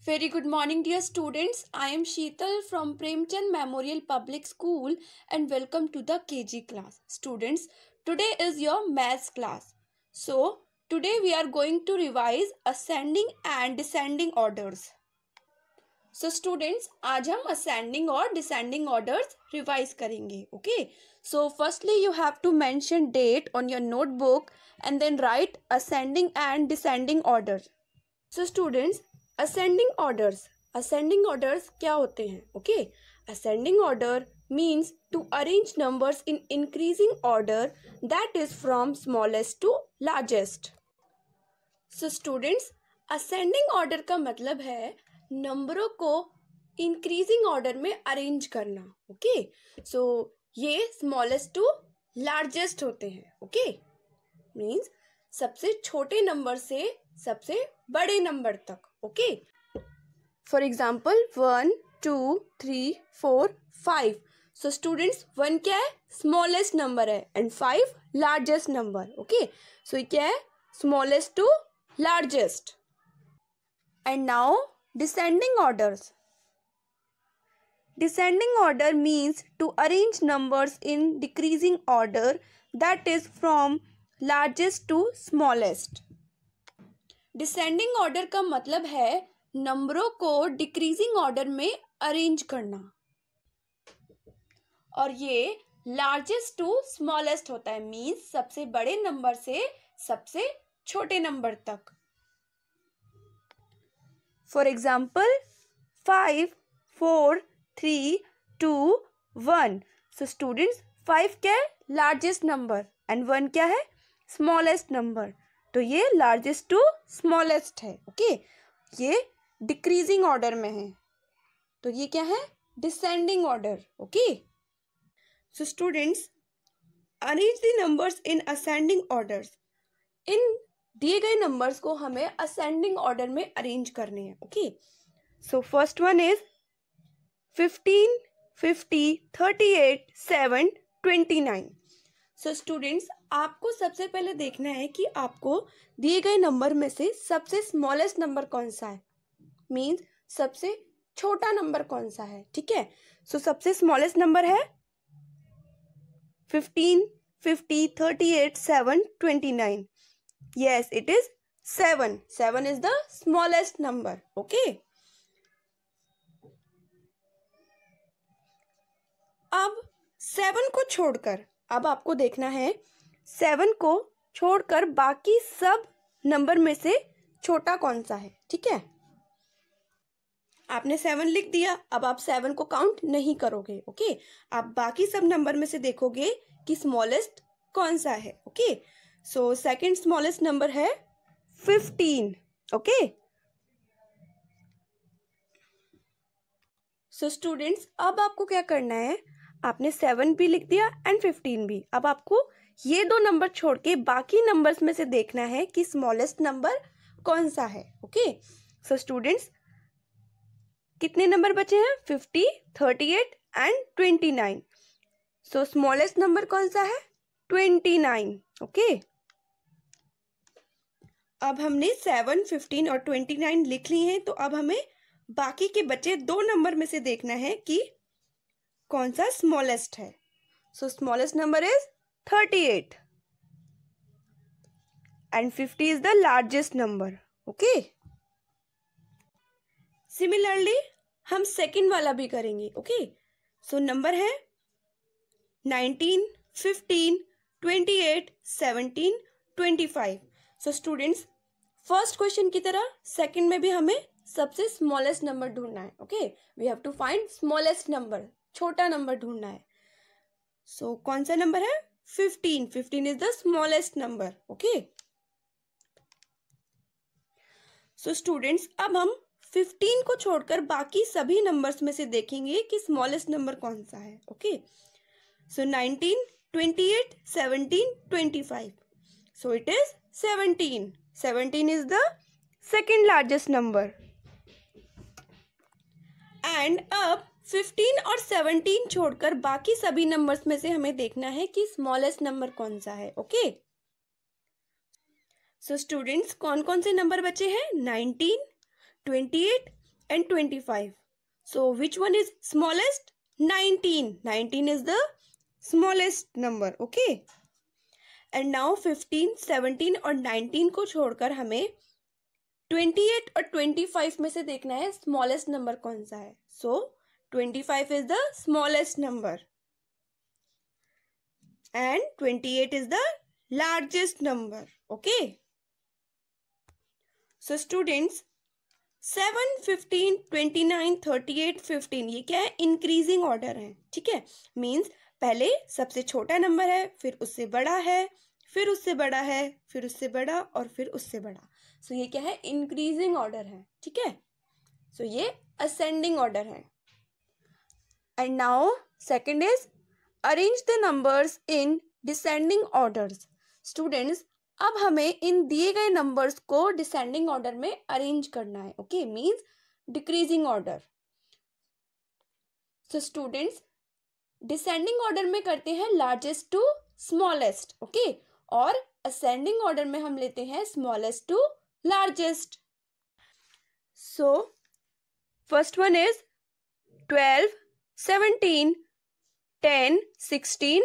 Very good morning, dear students. I am Sheetal from Premchand Memorial Public School and welcome to the KG class. Students, today is your maths class. So, today we are going to revise ascending and descending orders. So, students, आज हम ascending और descending orders revise करेंगे. Okay. So, firstly you have to mention date on your notebook and then write ascending and descending order. So, students, ascending orders क्या होते हैं? Okay, ascending order means to arrange numbers in increasing order, that is from smallest to largest. So students, ascending order का मतलब है नंबरों को increasing order में arrange करना. Okay, so ये smallest to largest होते हैं. Okay, means सबसे छोटे नंबर से सबसे बड़े नंबर तक. Okay, for example 1 2 3 4 5. So students 1 क्या है? स्मॉलेस्ट नंबर है and 5 largest number. Okay, so ये क्या है? Smallest to largest. And now descending orders. Descending order means to arrange numbers in decreasing order, that is from largest to smallest. Descending order का मतलब है नंबरों को decreasing order में arrange करना और ये लार्जेस्ट टू स्मॉलेस्ट होता है. मीन्स सबसे बड़े नंबर से सबसे छोटे नंबर तक. For example 5 4 3 2 1. सो स्टूडेंट्स 5 क्या है? लार्जेस्ट नंबर एंड 1 क्या है? Smallest number. तो ये लार्जेस्ट टू स्मॉलेस्ट है. ओके, ये डिक्रीजिंग ऑर्डर में है. तो ये क्या है? Descending order. Okay, so students arrange the numbers in ascending orders. इन दिए गए नंबर्स को हमें असेंडिंग ऑर्डर में अरेंज करने हैं. Okay, so first one is 15 50 38 7 29. So students आपको सबसे पहले देखना है कि आपको दिए गए नंबर में से सबसे स्मॉलेस्ट नंबर कौन सा है. मीन्स सबसे छोटा नंबर कौन सा है. ठीक है, सो सबसे स्मॉलेस्ट नंबर है 15 50 38 7 29. Yes, it is 7. 7 is the smallest number. Okay, अब 7 को छोड़कर अब आपको देखना है 7 को छोड़कर बाकी सब नंबर में से छोटा कौन सा है. ठीक है, आपने 7 लिख दिया. अब आप 7 को काउंट नहीं करोगे. ओके, आप बाकी सब नंबर में से देखोगे कि स्मॉलेस्ट कौन सा है. Okay, so second smallest number है 15. ओके, सो स्टूडेंट्स अब आपको क्या करना है? आपने 7 भी लिख दिया एंड 15 भी. अब आपको ये दो नंबर छोड़ के बाकी नंबर्स में से देखना है कि स्मॉलेस्ट नंबर कौन सा है. ओके, सो स्टूडेंट्स कितने नंबर बचे हैं? 50 38 एंड 29. सो स्मॉलेस्ट नंबर कौन सा है? 29. ओके, अब हमने 7 15 और 29 लिख ली हैं. तो अब हमें बाकी के बचे दो नंबर में से देखना है कि कौन सा स्मॉलेस्ट है. सो smallest number is 38 and 50 is the largest number. Okay, similarly हम सेकंड वाला भी करेंगे. ओके, सो नंबर है 19 15 28 17 25. सो स्टूडेंट्स फर्स्ट क्वेश्चन की तरह सेकंड में भी हमें सबसे स्मॉलेस्ट नंबर ढूंढना है. Okay, we have to find smallest number, छोटा नंबर ढूंढना है. सो कौन सा नंबर है? 15. 15 is the smallest number. Okay, so students अब हम 15 को छोड़कर बाकी सभी नंबर्स में से देखेंगे कि स्मॉलेस्ट नंबर कौन सा है. Okay, so 19 28 17 25. So it is 17. 17 is the second largest number. And अब 15 और 17 छोड़कर बाकी सभी नंबर्स में से हमें देखना है कि स्मॉलेस्ट नंबर कौन सा है. ओके, सो स्टूडेंट्स कौन कौन से नंबर बचे हैं? 19 28 and 25. So which one is smallest? 19. 19 is the smallest number. Okay. And now 15, 17 और 19 को छोड़कर हमें 28 और 25 में से देखना है स्मॉलेस्ट नंबर कौन सा है. So 25 is the smallest number and 28 is the largest number. Okay. So students, 7, 15, 29, 38, 15 ये क्या है? इंक्रीजिंग ऑर्डर है. ठीक है. मीन्स पहले सबसे छोटा नंबर है, फिर उससे बड़ा है, फिर उससे बड़ा है, फिर उससे बड़ा और फिर उससे बड़ा. सो ये क्या है? इंक्रीजिंग ऑर्डर है. ठीक है. सो ये असेंडिंग ऑर्डर है. And now second is arrange the numbers in descending orders. Students, अब हमें इन दिए गए नंबर्स को डिसेंडिंग ऑर्डर में अरेंज करना है. Okay, means decreasing order. So students, descending order में करते हैं लार्जेस्ट टू स्मॉलेस्ट. ओके, और असेंडिंग ऑर्डर में हम लेते हैं smallest to largest. So first one is 12, 17, 10, 16,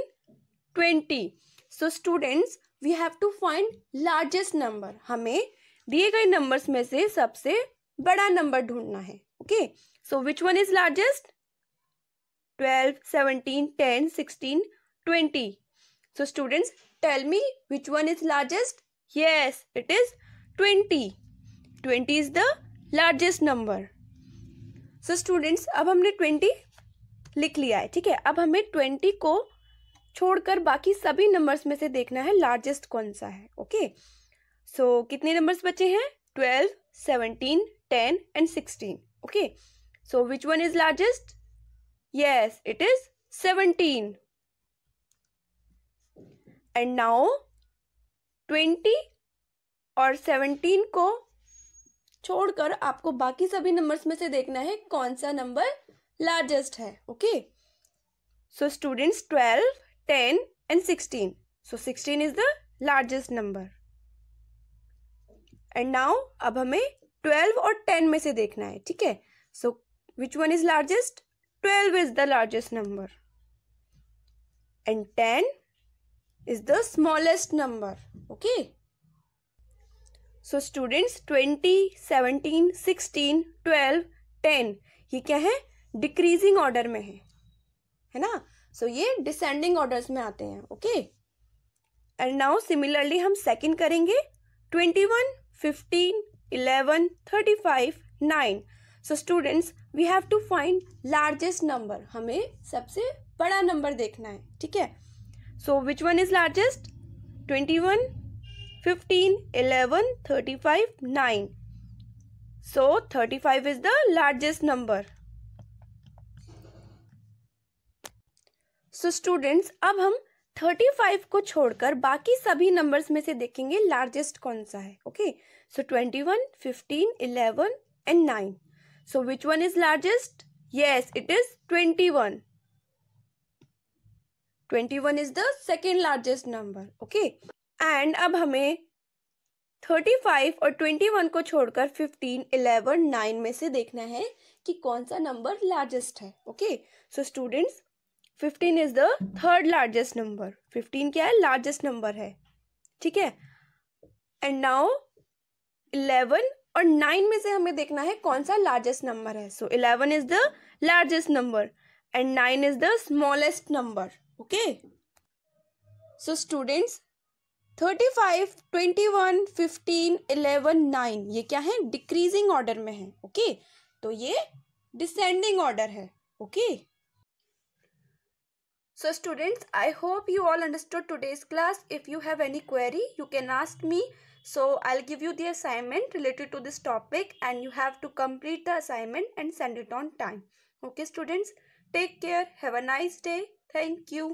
20. So students, we have to find largest number. हमें दिए गए नंबर्स में से सबसे बड़ा नंबर ढूंढना है. Okay, so which one is largest? 12, 17, 10, 16, 20. So students, tell me which one is largest? Yes, it is 20. 20 is the largest number. So students, अब हमने 20 लिख लिया है. ठीक है. अब हमें 20 को छोड़कर बाकी सभी नंबर्स में से देखना है लार्जेस्ट कौन सा है. ओके, सो कितने नंबर्स बचे हैं? 12, 17, 10 and 16. Okay, so which one is largest? Yes, it is 17. And now 20 और 17 को छोड़कर आपको बाकी सभी नंबर्स में से देखना है कौन सा नंबर लार्जेस्ट है. Okay, so students, 12, 10 and 16. So 16 is the largest number. And now अब हमें 12 और 10 में से देखना है. ठीक है. So which one is largest? 12 is the largest number and 10 is the smallest number. Okay, so students, 20, 17, 16, 12, 10 ये क्या है? डिक्रीजिंग ऑर्डर में है ना. सो ये डिसेंडिंग ऑर्डर्स में आते हैं. ओके, एंड नाउ सिमिलरली हम सेकंड करेंगे. 21, 15, 11, 35, 9. So students, we have to find largest number. हमें सबसे बड़ा नंबर देखना है. ठीक है. So which one is largest? 21, 15, 11, 35, 9. So 35 is the largest number. So students, अब हम 35 को छोड़कर बाकी सभी नंबर्स में से देखेंगे लार्जेस्ट कौन सा है. Okay, so 21, 15, 11 and 9. So which one is largest? Yes, it is 21. 21 is the second largest number. Okay. And अब हमें 35 और 21 को छोड़कर 15, 11, 9 में से देखना है कि कौन सा नंबर लार्जेस्ट है. Okay. So students, 15 is the third largest number. 15 क्या है? लार्जेस्ट नंबर है. ठीक है. And now 11 और 9 में से हमें देखना है कौन सा लार्जेस्ट नंबर है. सो 11 is the largest number and 9 is the smallest number. Okay, so students, 35, 21, 15, 11, 9 ये क्या है? डिक्रीजिंग ऑर्डर में है. ओके, तो ये डिसेंडिंग ऑर्डर है. Okay, so students, I hope you all understood today's class. If you have any query, you can ask me. So I'll give you the assignment related to this topic and you have to complete the assignment and send it on time. Okay students, take care. Have a nice day. Thank you.